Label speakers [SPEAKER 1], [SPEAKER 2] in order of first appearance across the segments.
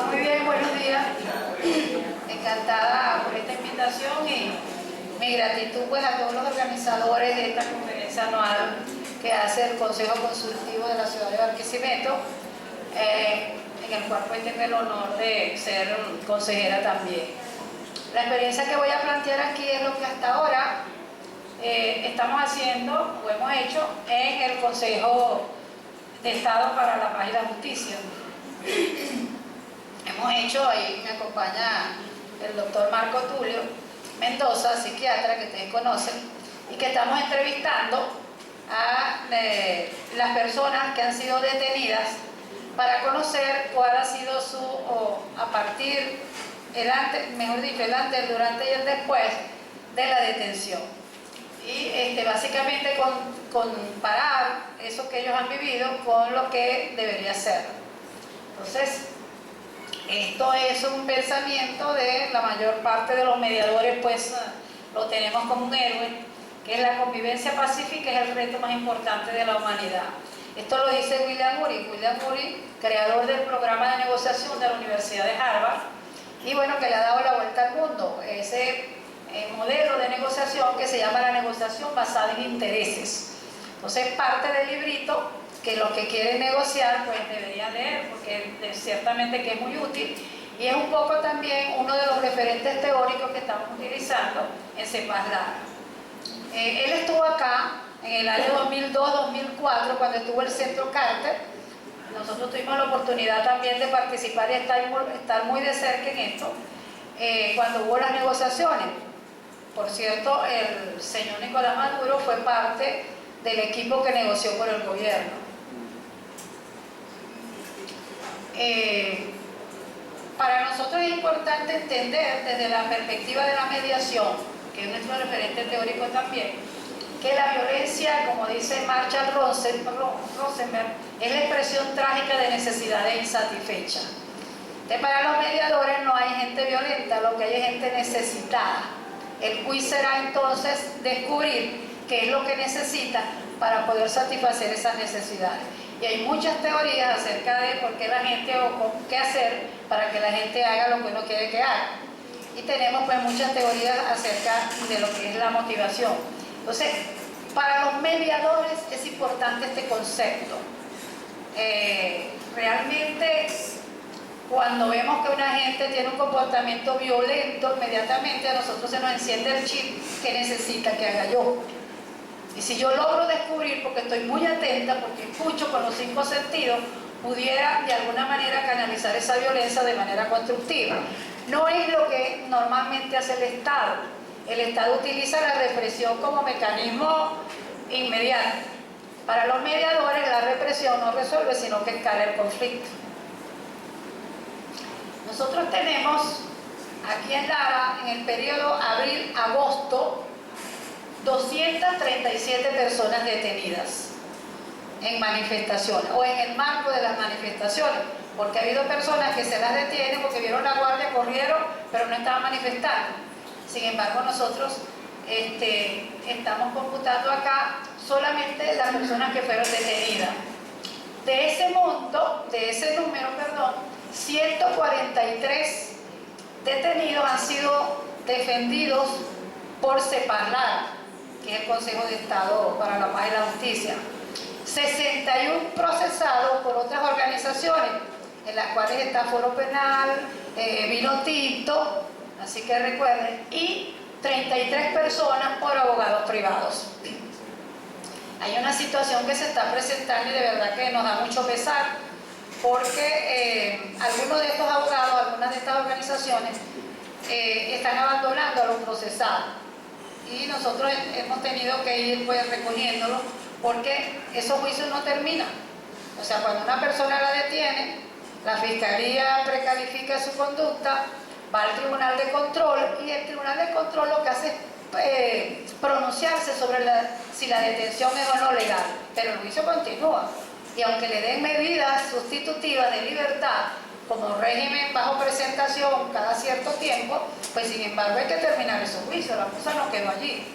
[SPEAKER 1] Muy bien, buenos días. Encantada por esta invitación y mi gratitud pues a todos los organizadores de esta conferencia anual que hace el Consejo Consultivo de la Ciudad de Barquisimeto, en el cual pues tengo el honor de ser consejera también. La experiencia que voy a plantear aquí es lo que hasta ahora estamos haciendo o hemos hecho en el Consejo de Estado para la Paz y la Justicia. Hemos hecho, ahí me acompaña el doctor Marco Tulio Mendoza, psiquiatra que ustedes conocen, y que estamos entrevistando a las personas que han sido detenidas para conocer cuál ha sido su, a partir, el antes, mejor dicho, el antes, el durante y el después de la detención. Y básicamente comparar eso que ellos han vivido con lo que debería ser. Entonces, esto es un pensamiento de la mayor parte de los mediadores, pues lo tenemos como un héroe, que es la convivencia pacífica, es el reto más importante de la humanidad. Esto lo dice William Ury. William Ury, creador del programa de negociación de la Universidad de Harvard, y bueno, que le ha dado la vuelta al mundo, ese modelo de negociación que se llama la negociación basada en intereses. Entonces, parte del librito que los que quieren negociar pues deberían leer, porque ciertamente que es muy útil, y es un poco también uno de los referentes teóricos que estamos utilizando en CEPAS-LARA. Él estuvo acá en el año 2002-2004 cuando estuvo el Centro Carter. Nosotros tuvimos la oportunidad también de participar y estar muy de cerca en esto, cuando hubo las negociaciones. Por cierto, el señor Nicolás Maduro fue parte del equipo que negoció por el gobierno. Para nosotros es importante entender desde la perspectiva de la mediación, que es nuestro referente teórico también, que la violencia, como dice Marshall Rosenberg, es la expresión trágica de necesidades insatisfechas. Para los mediadores no hay gente violenta, lo que hay es gente necesitada. El quiz será entonces descubrir qué es lo que necesita para poder satisfacer esas necesidades. Y hay muchas teorías acerca de por qué la gente o qué hacer para que la gente haga lo que uno quiere que haga. Y tenemos pues muchas teorías acerca de lo que es la motivación. Entonces, para los mediadores es importante este concepto. Realmente, cuando vemos que una gente tiene un comportamiento violento, inmediatamente a nosotros se nos enciende el chip que necesita que haga yo. Y si yo logro descubrir, porque estoy muy atenta, porque escucho con los 5 sentidos, pudiera de alguna manera canalizar esa violencia de manera constructiva. No es lo que normalmente hace el Estado. El Estado utiliza la represión como mecanismo inmediato. Para los mediadores la represión no resuelve, sino que escala el conflicto. Nosotros tenemos aquí en Lara, en el periodo abril-agosto, 237 personas detenidas en manifestaciones o en el marco de las manifestaciones, porque ha habido personas que se las detienen porque vieron la guardia, corrieron, pero no estaban manifestando. Sin embargo, nosotros estamos computando acá solamente las personas que fueron detenidas. De ese monto, de ese número, 143 detenidos han sido defendidos por CEPAS-LARA, que es el Consejo de Estado para la Paz y la Justicia. 61 procesados por otras organizaciones, en las cuales está Foro Penal, Vino Tinto, así que recuerden, y 33 personas por abogados privados. Hay una situación que se está presentando y de verdad que nos da mucho pesar, porque algunos de estos abogados, algunas de estas organizaciones están abandonando a los procesados. Y nosotros hemos tenido que ir pues recogiéndolo, porque esos juicios no terminan. O sea, cuando una persona la detiene, la Fiscalía precalifica su conducta, va al Tribunal de Control, y el Tribunal de Control lo que hace es pronunciarse sobre si la detención es o no legal, pero el juicio continúa. Y aunque le den medidas sustitutivas de libertad, como régimen bajo presentación cada cierto tiempo, pues sin embargo hay que terminar esos juicios, la cosa no quedó allí.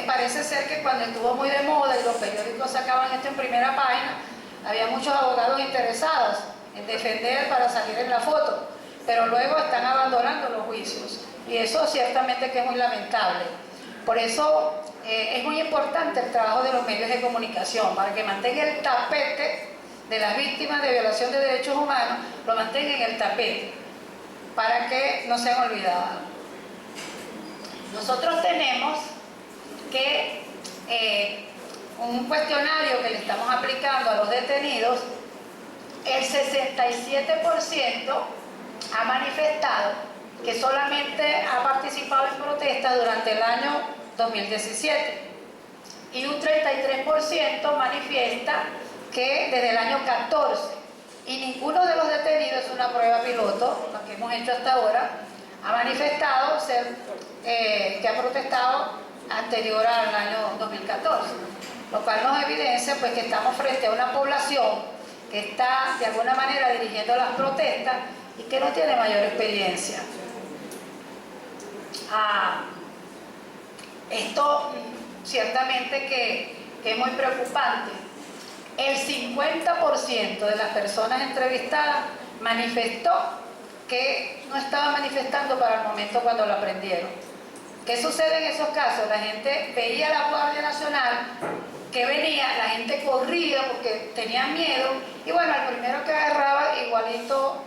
[SPEAKER 1] Parece ser que cuando estuvo muy de moda y los periódicos sacaban esto en primera página, había muchos abogados interesados en defender para salir en la foto, pero luego están abandonando los juicios, y eso ciertamente que es muy lamentable. Por eso es muy importante el trabajo de los medios de comunicación, para que mantengan el tapete de las víctimas de violación de derechos humanos, lo mantengan en el tapete, para que no sean olvidadas. Nosotros tenemos que un cuestionario que le estamos aplicando a los detenidos, el 67% ha manifestado que solamente ha participado en protestas durante el año 2017, y un 33% manifiesta que desde el año 14, y ninguno de los detenidos, es una prueba piloto, lo que hemos hecho hasta ahora, ha manifestado que ha protestado anterior al año 2014, lo cual nos evidencia pues que estamos frente a una población que está de alguna manera dirigiendo las protestas y que no tiene mayor experiencia. Esto ciertamente que es muy preocupante. El 50% de las personas entrevistadas manifestó que no estaba manifestando para el momento cuando lo aprendieron. ¿Qué sucede en esos casos? La gente veía a la Guardia Nacional que venía, la gente corría porque tenía miedo, y bueno, al primero que agarraba, igualito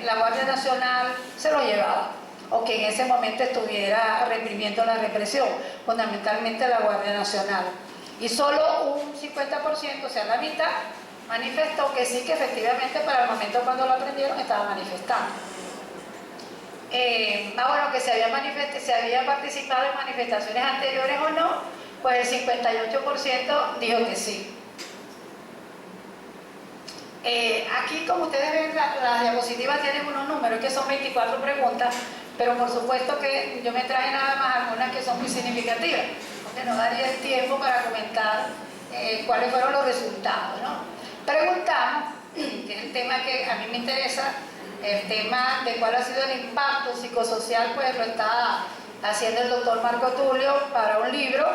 [SPEAKER 1] la Guardia Nacional se lo llevaba, o que en ese momento estuviera reprimiendo la represión, fundamentalmente la Guardia Nacional. Y solo un 50%, o sea la mitad, manifestó que sí, que efectivamente para el momento cuando lo aprendieron estaba manifestando. Bueno, que se había participado en manifestaciones anteriores o no, pues el 58% dijo que sí. Aquí, como ustedes ven, las diapositivas tienen unos números que son 24 preguntas, pero por supuesto que yo me traje nada más algunas que son muy significativas, porque no daría el tiempo para comentar cuáles fueron los resultados, ¿no? Preguntamos, que es el tema que a mí me interesa, el tema de cuál ha sido el impacto psicosocial, pues lo está haciendo el doctor Marco Tulio para un libro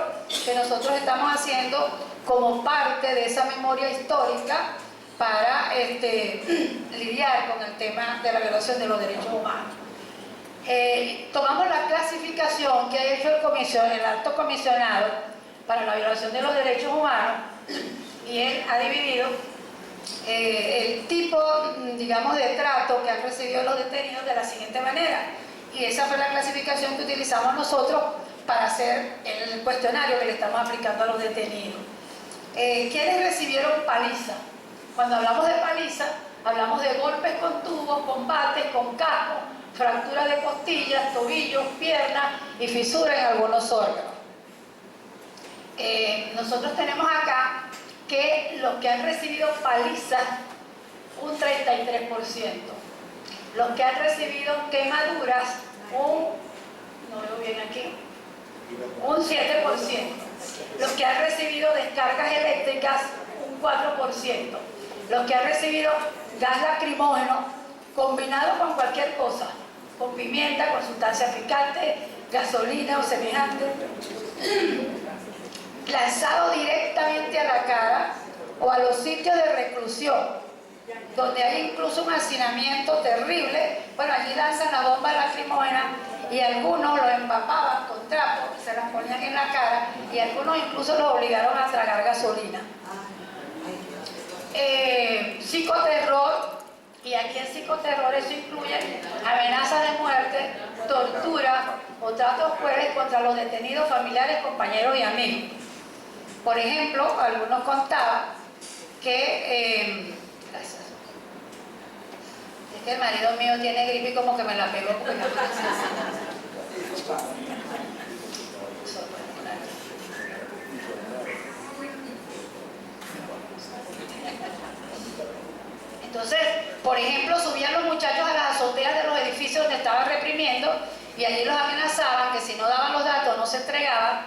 [SPEAKER 1] que nosotros estamos haciendo como parte de esa memoria histórica para lidiar con el tema de la violación de los derechos humanos. Tomamos la clasificación que ha hecho el alto comisionado para la violación de los derechos humanos, y él ha dividido el tipo, digamos, de trato que han recibido los detenidos de la siguiente manera, y esa fue la clasificación que utilizamos nosotros para hacer el cuestionario que le estamos aplicando a los detenidos. ¿Quiénes recibieron paliza? Cuando hablamos de paliza, hablamos de golpes con tubos, combates con casco, fracturas de costillas, tobillos, piernas y fisuras en algunos órganos. Nosotros tenemos acá que los que han recibido paliza, un 33%. Los que han recibido quemaduras, no veo bien aquí, un 7%. Los que han recibido descargas eléctricas, un 4%. Los que han recibido gas lacrimógeno combinado con cualquier cosa, con pimienta, con sustancias picantes, gasolina o semejante, lanzado directamente a la cara o a los sitios de reclusión, donde hay incluso un hacinamiento terrible. Bueno, allí lanzan la bomba lacrimógena y algunos los empapaban con trapos, se las ponían en la cara, y algunos incluso los obligaron a tragar gasolina. Psicoterror, y aquí en psicoterror eso incluye amenazas de muerte, tortura o tratos crueles contra los detenidos, familiares, compañeros y amigos. Por ejemplo, algunos contaban que gracias, es que el marido mío tiene gripe y como que me la pegó porque no Entonces, por ejemplo, subían los muchachos a las azoteas de los edificios donde estaban reprimiendo, y allí los amenazaban que si no daban los datos no se entregaban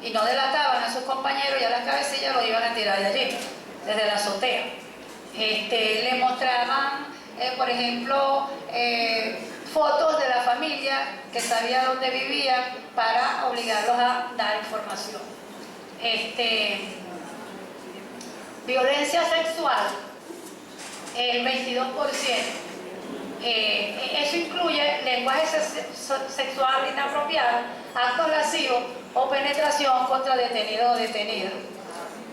[SPEAKER 1] y no delataban a sus compañeros, y a las cabecillas los iban a tirar de allí, desde la azotea. Le mostraban, por ejemplo, fotos de la familia que sabía dónde vivían para obligarlos a dar información. Violencia sexual, el 22%. Eso incluye lenguaje sexual inapropiado, actos lascivos o penetración contra detenido o detenida.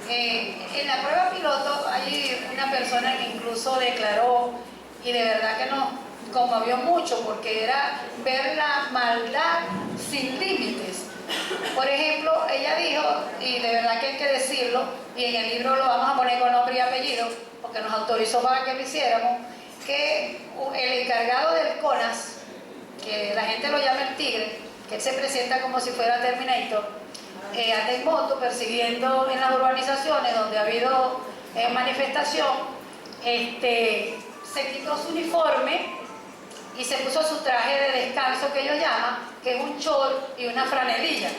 [SPEAKER 1] En la prueba piloto hay una persona que incluso declaró, y de verdad que nos conmovió mucho, porque era ver la maldad sin límites. Por ejemplo, ella dijo, y de verdad que hay que decirlo, y en el libro lo vamos a poner con nombre y apellido, porque nos autorizó para que lo hiciéramos, que el encargado del CONAS, que la gente lo llama el tigre, que él se presenta como si fuera Terminator, anda en moto persiguiendo en las urbanizaciones donde ha habido manifestación, se quitó su uniforme y se puso su traje de descanso que ellos llaman, que es un short y una franelilla.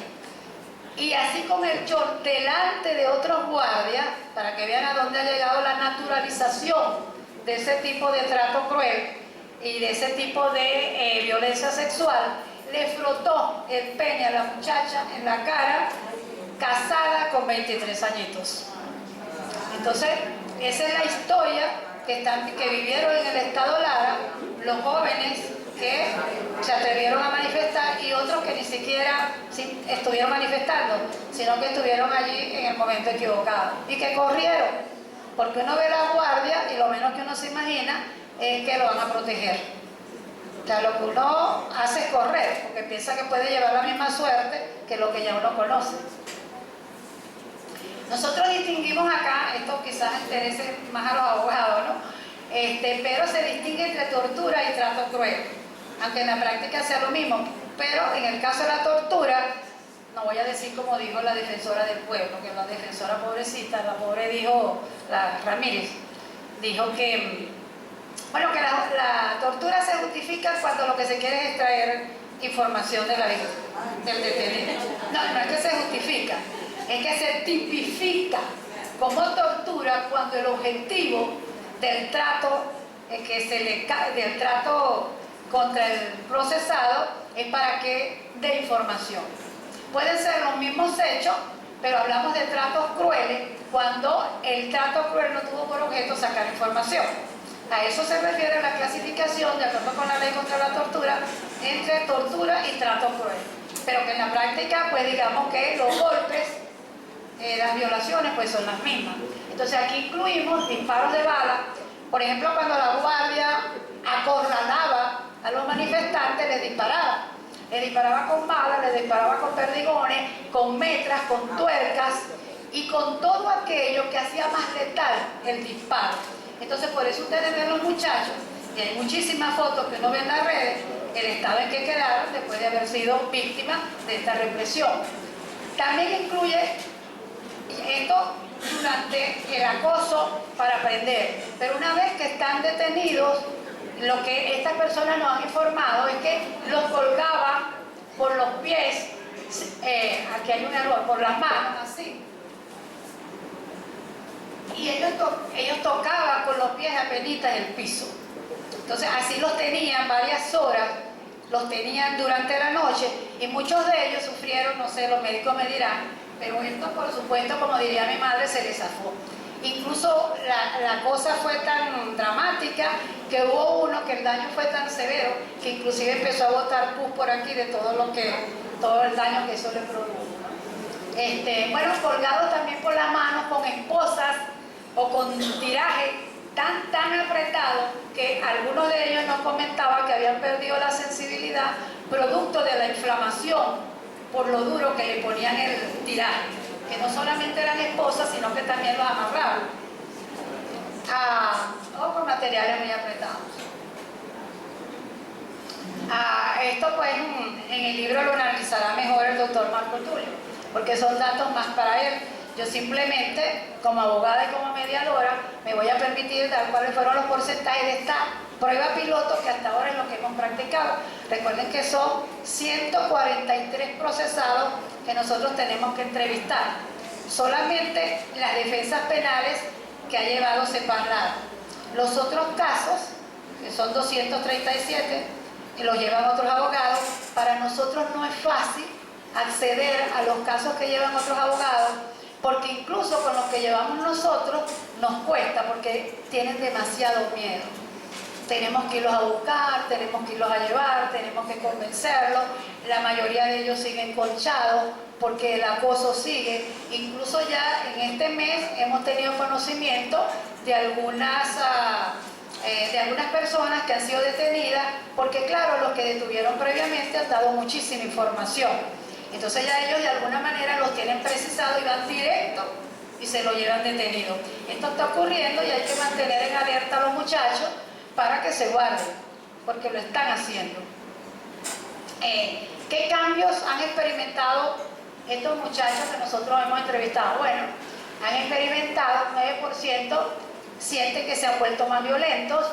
[SPEAKER 1] Y así con el short delante de otros guardias, para que vean a dónde ha llegado la naturalización de ese tipo de trato cruel y de ese tipo de violencia sexual, le frotó el peine a la muchacha en la cara, casada con 23 añitos. Entonces, esa es la historia que vivieron en el estado Lara los jóvenes que se atrevieron a manifestar y otros que ni siquiera estuvieron manifestando, sino que estuvieron allí en el momento equivocado y que corrieron, porque uno ve la guardia y lo menos que uno se imagina es que lo van a proteger. O sea, lo que uno hace es correr, porque piensa que puede llevar la misma suerte que lo que ya uno conoce. Nosotros distinguimos acá, esto quizás interese más a los abogados, ¿no? Pero se distingue entre tortura y trato cruel, aunque en la práctica sea lo mismo. Pero en el caso de la tortura, no voy a decir como dijo la defensora del pueblo, que la defensora pobrecita, la pobre dijo, la Ramírez, dijo que, bueno, que la tortura se justifica cuando lo que se quiere es extraer información de del detenido. No es que se justifica, es que se tipifica como tortura cuando el objetivo del trato del trato contra el procesado es para que dé información. Pueden ser los mismos hechos, pero hablamos de tratos crueles cuando el trato cruel no tuvo por objeto sacar información. A eso se refiere la clasificación, de acuerdo con la ley contra la tortura, entre tortura y trato cruel. Pero que en la práctica, pues digamos que los golpes, las violaciones, pues son las mismas. Entonces aquí incluimos disparos de bala. Por ejemplo, cuando la guardia acorralaba a los manifestantes, les disparaba. Les disparaba con balas, les disparaba con perdigones, con metras, con tuercas y con todo aquello que hacía más letal el disparo. Entonces, por eso ustedes ven los muchachos, y hay muchísimas fotos que uno ve en las redes, el estado en que quedaron después de haber sido víctimas de esta represión. También incluye esto durante el acoso para prender, pero una vez que están detenidos, lo que estas personas nos han informado es que los colgaban por los pies, aquí hay un error, por las manos, así. Y ellos tocaban con los pies apenitas el piso. Entonces así los tenían varias horas, los tenían durante la noche y muchos de ellos sufrieron, no sé, los médicos me dirán, pero esto por supuesto, como diría mi madre, se les zafó. Incluso la cosa fue tan dramática que hubo uno que el daño fue tan severo que inclusive empezó a botar pus por aquí de todo el daño que eso le produjo, ¿no? Bueno, colgados también por las manos con esposas o con tiraje tan apretado que algunos de ellos nos comentaban que habían perdido la sensibilidad producto de la inflamación por lo duro que le ponían el tiraje, que no solamente eran esposas, sino que también los amarraban o con materiales muy apretados. Esto pues en el libro lo analizará mejor el doctor Marco Tulio, porque son datos más para él. Yo simplemente, como abogada y como mediadora, me voy a permitir dar cuáles fueron los porcentajes de esta prueba piloto que hasta ahora es lo que hemos practicado. Recuerden que son 143 procesados que nosotros tenemos que entrevistar. Solamente las defensas penales que ha llevado Separlar. Los otros casos, que son 237, los llevan otros abogados. Para nosotros no es fácil acceder a los casos que llevan otros abogados, porque incluso con los que llevamos nosotros nos cuesta, porque tienen demasiado miedo. Tenemos que irlos a buscar, tenemos que irlos a llevar, tenemos que convencerlos. La mayoría de ellos siguen colchados porque el acoso sigue. Incluso ya en este mes hemos tenido conocimiento de algunas personas que han sido detenidas, porque claro, los que detuvieron previamente han dado muchísima información. Entonces ya ellos de alguna manera los tienen precisado y van directo y se lo llevan detenido. Esto está ocurriendo y hay que mantener en alerta a los muchachos para que se guarden, porque lo están haciendo. ¿Qué cambios han experimentado estos muchachos que nosotros hemos entrevistado? Bueno, han experimentado un 9% sienten que se han vuelto más violentos,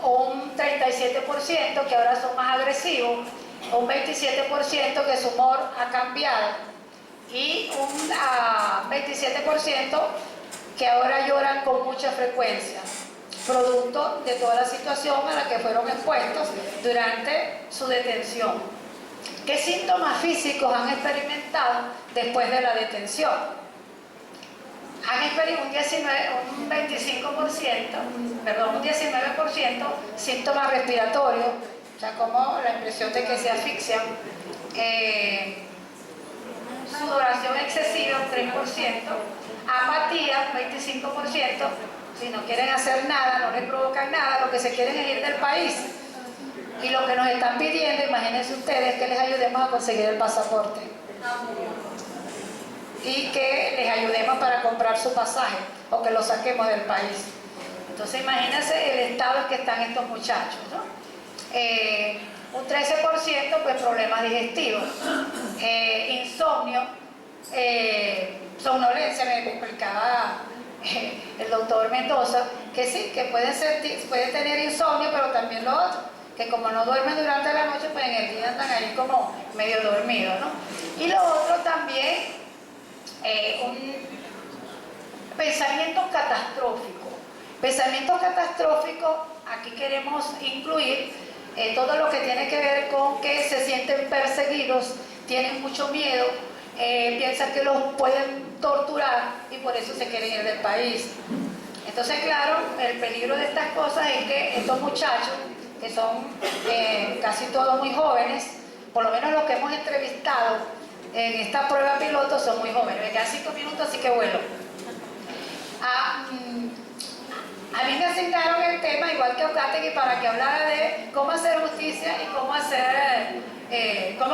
[SPEAKER 1] un 37% que ahora son más agresivos, un 27% que su humor ha cambiado y un 27% que ahora lloran con mucha frecuencia, producto de toda la situación a la que fueron expuestos durante su detención. ¿Qué síntomas físicos han experimentado después de la detención? Han experimentado un 19% síntomas respiratorios, o sea, como la impresión de que se asfixian, sudoración excesiva, un 3%, apatía, un 25%, si no quieren hacer nada, no les provocan nada, lo que se quieren es ir del país. Y lo que nos están pidiendo, imagínense ustedes, que les ayudemos a conseguir el pasaporte. Y que les ayudemos para comprar su pasaje o que lo saquemos del país. Entonces imagínense el estado en que están estos muchachos, ¿no? Un 13% pues problemas digestivos, insomnio, somnolencia, me explicaba el doctor Mendoza, que sí, que puede tener insomnio, pero también lo otro, que como no duermen durante la noche, pues en el día andan ahí como medio dormidos, ¿no? Y lo otro también, pensamientos catastróficos. Pensamientos catastróficos, aquí queremos incluir todo lo que tiene que ver con que se sienten perseguidos, tienen mucho miedo, piensan que los pueden torturar y por eso se quieren ir del país. Entonces, claro, el peligro de estas cosas es que estos muchachos, que son casi todos muy jóvenes, por lo menos los que hemos entrevistado en esta prueba piloto son muy jóvenes. Me quedan 5 minutos, así que vuelo. A mí me asignaron el tema, igual que a Ocategui, para que hablara de cómo hacer justicia y cómo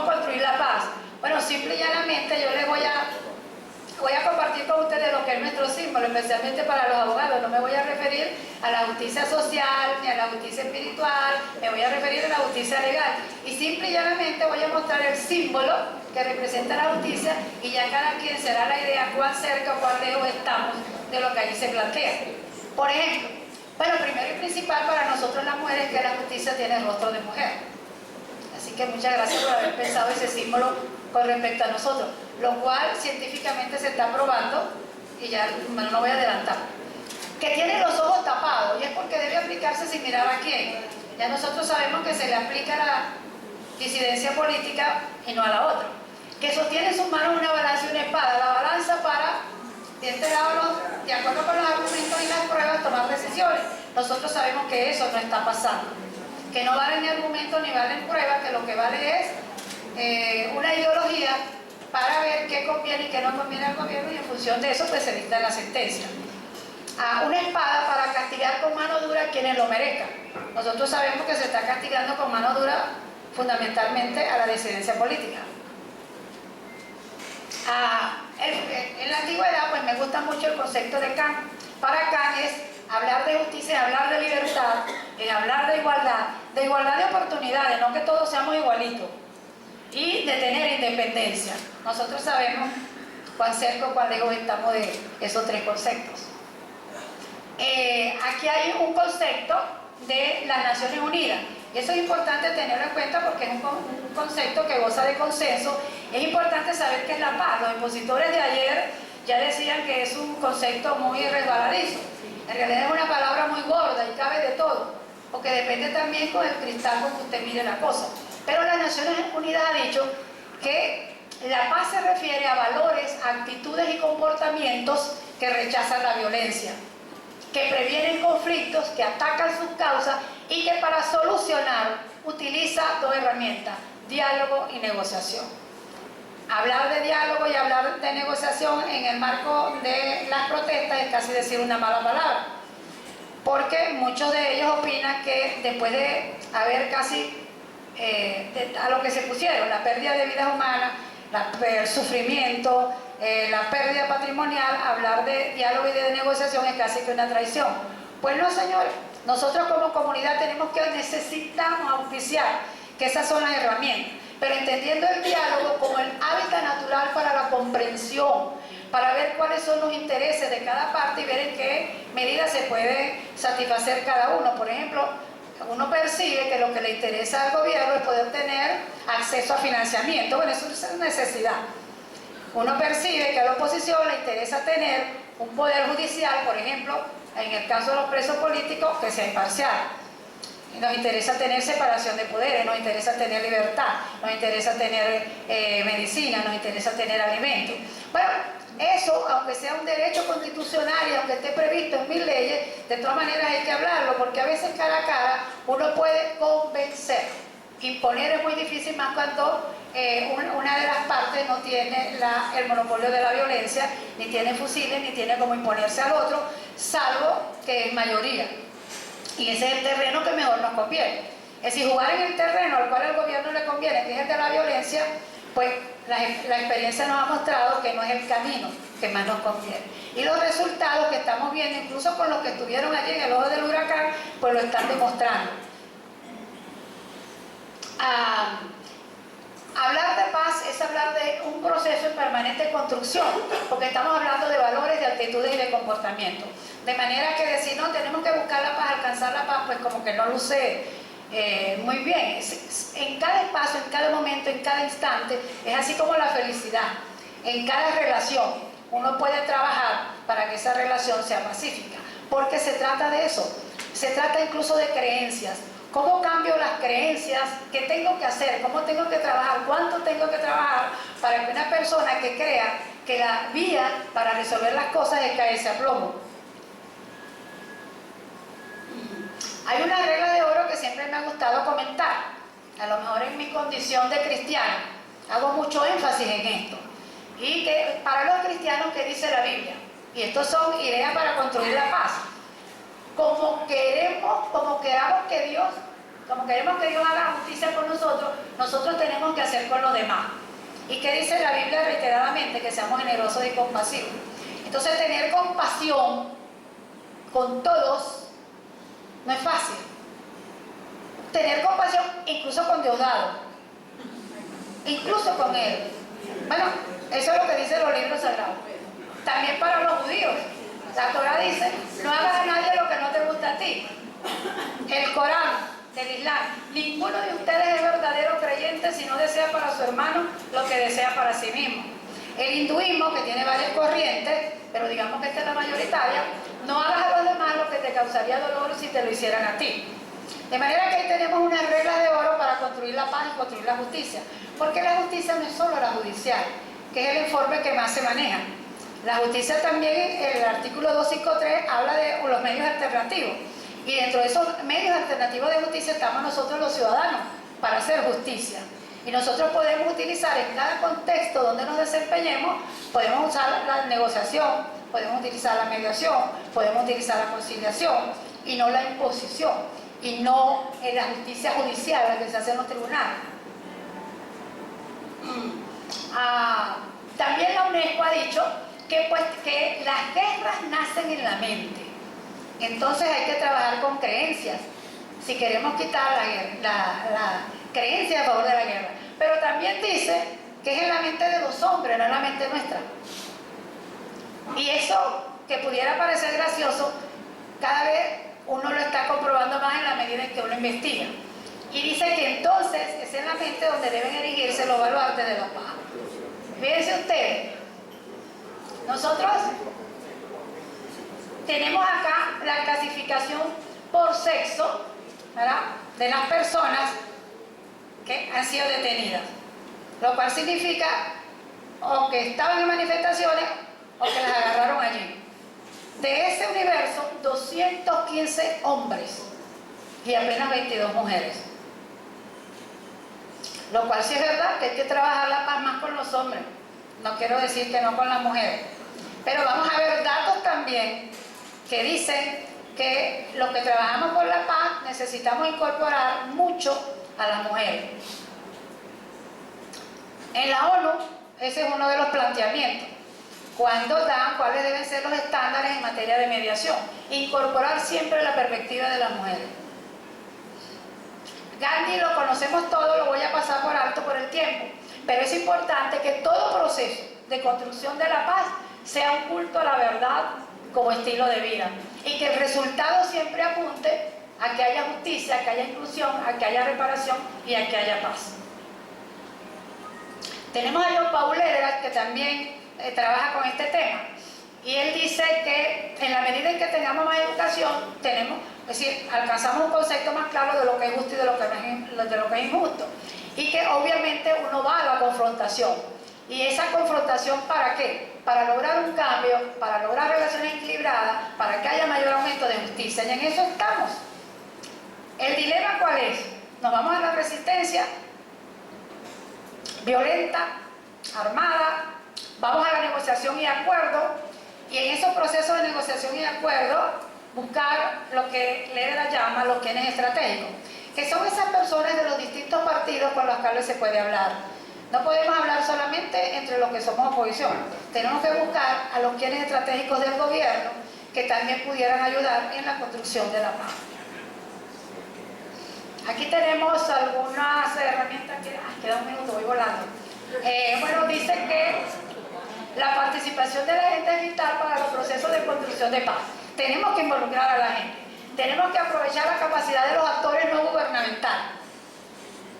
[SPEAKER 1] construir la paz. Bueno, simple y llanamente yo les voy a compartir con ustedes lo que es nuestro símbolo, especialmente para los abogados. No me voy a referir a la justicia social ni a la justicia espiritual, me voy a referir a la justicia legal. Y simple y llanamente voy a mostrar el símbolo que representa la justicia y ya cada quien se da la idea cuán cerca o cuán lejos estamos de lo que allí se plantea. Por ejemplo, bueno, primero y principal para nosotros las mujeres es que la justicia tiene rostro de mujer. Así que muchas gracias por haber pensado ese símbolo con respecto a nosotros, lo cual científicamente se está probando y ya no voy a adelantar. Que tiene los ojos tapados y es porque debe aplicarse sin mirar a quién. Ya nosotros sabemos que se le aplica la disidencia política y no a la otra. Que sostiene en sus manos una balanza y una espada. La balanza para, de este lado, de acuerdo con los argumentos y las pruebas, tomar decisiones. Nosotros sabemos que eso no está pasando. Que no valen ni argumentos ni valen pruebas, que lo que vale es una ideología para ver qué conviene y qué no conviene al gobierno y en función de eso pues se dicta la sentencia. Una espada para castigar con mano dura a quienes lo merezcan. Nosotros sabemos que se está castigando con mano dura fundamentalmente a la disidencia política. En la antigüedad pues me gusta mucho el concepto de Kant. Para Kant es hablar de justicia, hablar de libertad, hablar de igualdad de oportunidades, no que todos seamos igualitos, y de tener independencia. Nosotros sabemos cuán cerca o cuán lejos estamos de esos tres conceptos. Aquí hay un concepto de las Naciones Unidas. Eso es importante tenerlo en cuenta porque es un concepto que goza de consenso. Es importante saber qué es la paz. Los expositores de ayer ya decían que es un concepto muy resbaladizo. En realidad es una palabra muy gorda y cabe de todo, porque depende también con el cristal con que usted mire la cosa. Pero las Naciones Unidas ha dicho que La paz se refiere a valores, actitudes y comportamientos que rechazan la violencia, que previenen conflictos, que atacan sus causas y que para solucionar utiliza dos herramientas: diálogo y negociación. Hablar de diálogo y hablar de negociación en el marco de las protestas es casi decir una mala palabra, porque muchos de ellos opinan que después de haber casi a lo que se pusieron, la pérdida de vidas humanas, el sufrimiento, la pérdida patrimonial, hablar de diálogo y de negociación es casi que una traición. Pues no, señores, nosotros como comunidad necesitamos auspiciar que esas son las herramientas, pero entendiendo el diálogo como el hábitat natural para la comprensión, para ver cuáles son los intereses de cada parte y ver en qué medida se puede satisfacer cada uno. Por ejemplo, uno percibe que lo que le interesa al gobierno es poder tener acceso a financiamiento. Bueno, eso es una necesidad. Uno percibe que a la oposición le interesa tener un poder judicial, por ejemplo, en el caso de los presos políticos, que sea imparcial. Nos interesa tener separación de poderes, nos interesa tener libertad, nos interesa tener medicina, nos interesa tener alimentos. Bueno, eso, aunque sea un derecho constitucional y aunque esté previsto en 1000 leyes, de todas maneras hay que hablarlo, porque a veces cara a cara uno puede convencer. Imponer es muy difícil, más cuando una de las partes no tiene el monopolio de la violencia, ni tiene fusiles, ni tiene como imponerse al otro, salvo que es mayoría. Y ese es el terreno que mejor nos conviene. Es decir, jugar en el terreno al cual al gobierno le conviene, que es el de la violencia, pues la experiencia nos ha mostrado que no es el camino que más nos conviene. Y los resultados que estamos viendo, incluso con los que estuvieron allí en el ojo del huracán, pues lo están demostrando. Hablar de paz es hablar de un proceso en permanente construcción, porque estamos hablando de valores, de actitudes y de comportamiento. De manera que decir, no, tenemos que buscar la paz, alcanzar la paz, pues como que no luce muy bien. En cada espacio, en cada momento, en cada instante, es así como la felicidad. En cada relación uno puede trabajar para que esa relación sea pacífica, porque se trata de eso. Se trata incluso de creencias. ¿Cómo cambio las creencias? ¿Qué tengo que hacer? ¿Cómo tengo que trabajar? ¿Cuánto tengo que trabajar para que una persona que crea que la vía para resolver las cosas es caerse a plomo? Hay una regla de oro que siempre me ha gustado comentar. A lo mejor en mi condición de cristiana hago mucho énfasis en esto. Y que para los cristianos, ¿qué dice la Biblia? Y estos son ideas para construir la paz. Como queremos que Dios haga justicia con nosotros, nosotros tenemos que hacer con los demás. ¿Y qué dice la Biblia reiteradamente? Que seamos generosos y compasivos. Entonces, tener compasión con todos no es fácil. Tener compasión incluso con Diosdado, incluso con él. Bueno, eso es lo que dicen los libros sagrados. También para los judíos. La Torah dice, no hagas a nadie lo que no te gusta a ti. El Corán del Islam, ninguno de ustedes es verdadero creyente si no desea para su hermano lo que desea para sí mismo. El hinduismo, que tiene varias corrientes, pero digamos que esta es la mayoritaria, no hagas a los demás lo que te causaría dolor si te lo hicieran a ti. De manera que ahí tenemos unas reglas de oro para construir la paz y construir la justicia. Porque la justicia no es solo la judicial, que es el informe que más se maneja. La justicia también, el artículo 253, habla de los medios alternativos. Y dentro de esos medios alternativos de justicia estamos nosotros los ciudadanos para hacer justicia. Y nosotros podemos utilizar en cada contexto donde nos desempeñemos, podemos usar la negociación, podemos utilizar la mediación, podemos utilizar la conciliación y no la imposición, y no en la justicia judicial, la que se hace en los tribunales. También la UNESCO ha dicho que las guerras nacen en la mente. Entonces hay que trabajar con creencias si queremos quitar la creencia a favor de la guerra. Pero también dice que es en la mente de los hombres, no en la mente nuestra. Y eso, que pudiera parecer gracioso, cada vez uno lo está comprobando más en la medida en que uno investiga. Y dice que entonces es en la mente donde deben erigirse los baluartes de la paz. Fíjense ustedes, nosotros tenemos acá la clasificación por sexo, ¿verdad?, de las personas que han sido detenidas, lo cual significa o que estaban en manifestaciones o que las agarraron allí. De ese universo, 215 hombres y apenas 22 mujeres. Lo cual sí es verdad que hay que trabajar la paz más con los hombres. No quiero decir que no con las mujeres. Pero vamos a ver datos también que dicen que lo que trabajamos por la paz necesitamos incorporar mucho a las mujeres. En la ONU, ese es uno de los planteamientos. Cuando dan cuáles deben ser los estándares en materia de mediación. Incorporar siempre la perspectiva de las mujeres. Gandhi lo conocemos todo, lo voy a pasar por alto por el tiempo, pero es importante que todo proceso de construcción de la paz sea un culto a la verdad como estilo de vida y que el resultado siempre apunte a que haya justicia, a que haya inclusión, a que haya reparación y a que haya paz. Tenemos a John Paul Lederach, que también trabaja con este tema, y él dice que en la medida en que tengamos más educación, es decir, alcanzamos un concepto más claro de lo que es justo y de lo que es injusto, y que obviamente uno va a la confrontación. ¿Y esa confrontación para qué? Para lograr un cambio, para lograr relaciones equilibradas, para que haya mayor aumento de justicia, y en eso estamos. ¿El dilema cuál es? Nos vamos a la resistencia violenta, armada, vamos a la negociación y acuerdo, y en esos procesos de negociación y acuerdo buscar lo que Lederach llama los quienes estratégicos, que son esas personas de los distintos partidos con los cuales se puede hablar. No podemos hablar solamente entre los que somos oposición, tenemos que buscar a los quienes estratégicos del gobierno que también pudieran ayudar en la construcción de la paz. Aquí tenemos algunas herramientas que... queda un minuto, voy volando. Bueno, dice que la participación de la gente es vital para los procesos de construcción de paz. Tenemos que involucrar a la gente. Tenemos que aprovechar la capacidad de los actores no gubernamentales,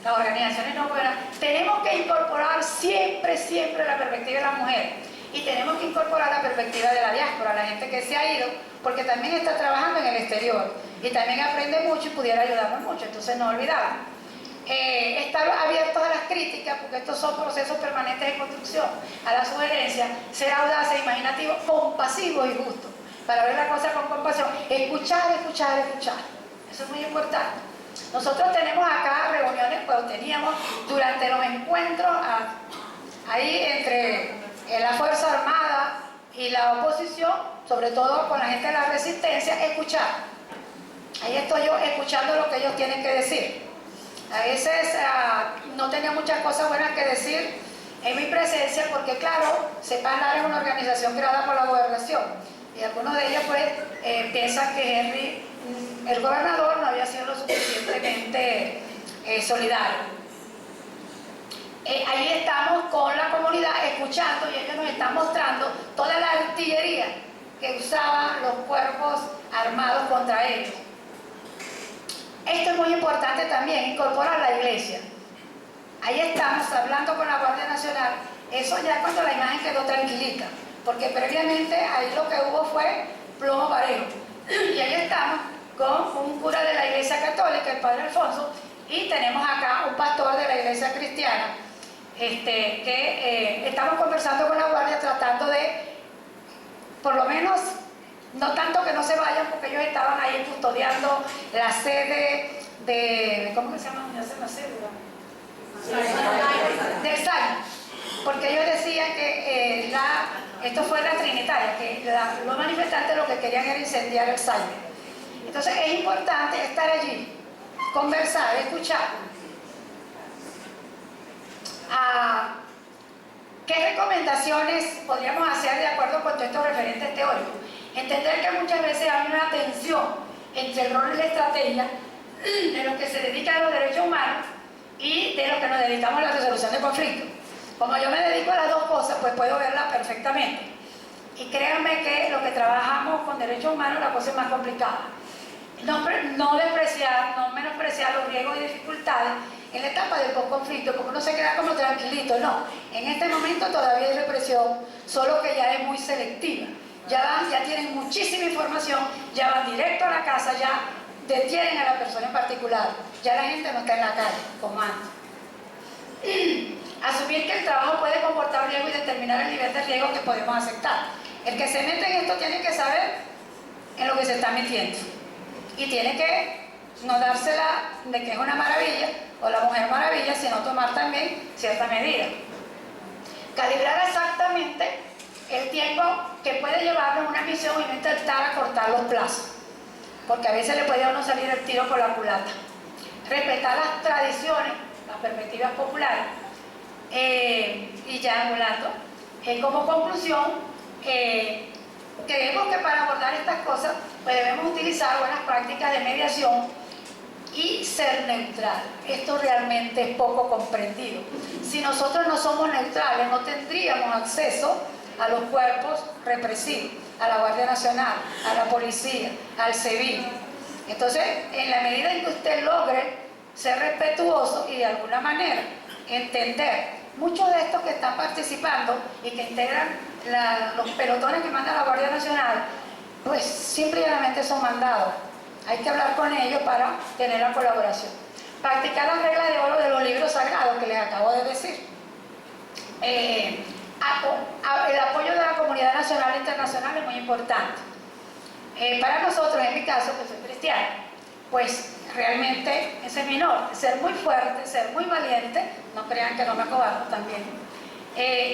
[SPEAKER 1] las organizaciones no gubernamentales. Tenemos que incorporar siempre la perspectiva de la mujer. Y tenemos que incorporar la perspectiva de la diáspora, la gente que se ha ido, porque también está trabajando en el exterior y también aprende mucho y pudiera ayudarnos mucho, entonces no olvidarlo. Estar abiertos a las críticas, porque estos son procesos permanentes de construcción, a las sugerencias, ser audaces, imaginativos, compasivos y justos, para ver la cosa con compasión, escuchar. Eso es muy importante. Nosotros tenemos acá reuniones, pues teníamos durante los encuentros ahí entre la Fuerza Armada y la oposición, sobre todo con la gente de la resistencia, escuchar. Ahí estoy yo escuchando lo que ellos tienen que decir. A veces no tenía muchas cosas buenas que decir en mi presencia, porque claro, CEPANAR es una organización creada por la gobernación y algunos de ellos pues piensan que Henry, el gobernador, no había sido lo suficientemente solidario. Ahí estamos con la comunidad escuchando y ellos nos están mostrando toda la artillería que usaban los cuerpos armados contra ellos. Esto es muy importante también, incorporar la iglesia. Ahí estamos hablando con la Guardia Nacional, eso ya cuando la imagen quedó tranquilita, porque previamente ahí lo que hubo fue plomo parejo. Y ahí estamos con un cura de la Iglesia Católica, el Padre Alfonso, y tenemos acá un pastor de la Iglesia Cristiana, que estamos conversando con la Guardia tratando de, por lo menos, no tanto que no se vayan, porque ellos estaban ahí custodiando la sede de, ¿cómo se llama? No sé, la sede, del SAI, porque ellos decían que esto fue la Trinitaria, que los manifestantes lo que querían era incendiar el SAI. Entonces es importante estar allí, conversar, escuchar. ¿Qué recomendaciones podríamos hacer de acuerdo con todos estos referentes teóricos? Entender que muchas veces hay una tensión entre el rol y la estrategia de los que se dedican a los derechos humanos y de los que nos dedicamos a la resolución de conflictos. Como yo me dedico a las dos cosas, pues puedo verlas perfectamente. Y créanme que los que trabajamos con derechos humanos la cosa es más complicada. No despreciar, no menospreciar los riesgos y dificultades en la etapa del post-conflicto, porque uno se queda como tranquilito. No, en este momento todavía hay represión, solo que ya es muy selectiva. Ya tienen muchísima información, ya van directo a la casa, ya detienen a la persona en particular. Ya la gente no está en la calle, como antes. Asumir que el trabajo puede comportar riesgo y determinar el nivel de riesgo que podemos aceptar. El que se mete en esto tiene que saber en lo que se está metiendo. Y tiene que no dársela de que es una maravilla o la mujer maravilla, sino tomar también cierta medida. Calibrar exactamente el tiempo que puede llevarnos una misión y no intentar acortar los plazos, porque a veces le puede a uno salir el tiro por la culata. Respetar las tradiciones, las perspectivas populares, y ya hablando, como conclusión, creemos que para abordar estas cosas pues debemos utilizar buenas prácticas de mediación y ser neutral. Esto realmente es poco comprendido. Si nosotros no somos neutrales, no tendríamos acceso a los cuerpos represivos, a la Guardia Nacional, a la policía, al SEBIN. Entonces, en la medida en que usted logre ser respetuoso y de alguna manera entender, muchos de estos que están participando y que integran los pelotones que manda la Guardia Nacional, pues simplemente son mandados. Hay que hablar con ellos para tener la colaboración. Practicar las reglas de oro de los libros sagrados que les acabo de decir. El apoyo de la comunidad nacional e internacional es muy importante. Para nosotros, en mi caso, que soy cristiana, pues realmente ese es mi norte, ser muy fuerte, ser muy valiente, no crean que no me acobardo también,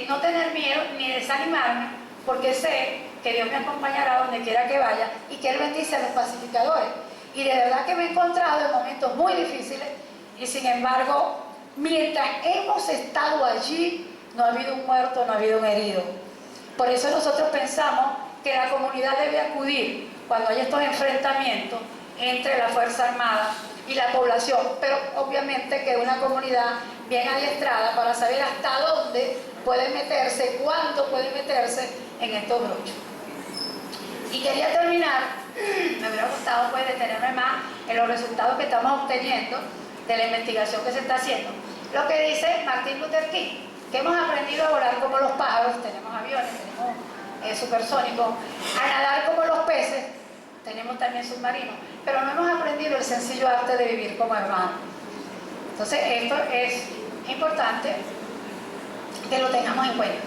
[SPEAKER 1] no tener miedo ni desanimarme, porque sé que Dios me acompañará donde quiera que vaya y que Él bendice a los pacificadores. Y de verdad que me he encontrado en momentos muy difíciles y sin embargo, mientras hemos estado allí, no ha habido un muerto, no ha habido un herido. Por eso nosotros pensamos que la comunidad debe acudir cuando hay estos enfrentamientos entre la Fuerza Armada y la población, pero obviamente que una comunidad bien adiestrada para saber hasta dónde puede meterse, cuándo puede meterse en estos brochos. Y quería terminar, me hubiera gustado pues detenerme más en los resultados que estamos obteniendo de la investigación que se está haciendo. Lo que dice Martin Luther King, que hemos aprendido a volar como los pájaros, tenemos aviones, tenemos supersónicos, a nadar como los peces, tenemos también submarinos, pero no hemos aprendido el sencillo arte de vivir como hermanos. Entonces esto es importante que lo tengamos en cuenta.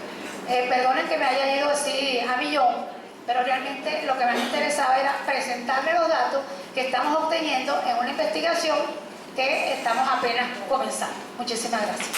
[SPEAKER 1] Perdonen que me haya ido así a millón, pero realmente lo que más me interesaba era presentarle los datos que estamos obteniendo en una investigación que estamos apenas comenzando. Muchísimas gracias.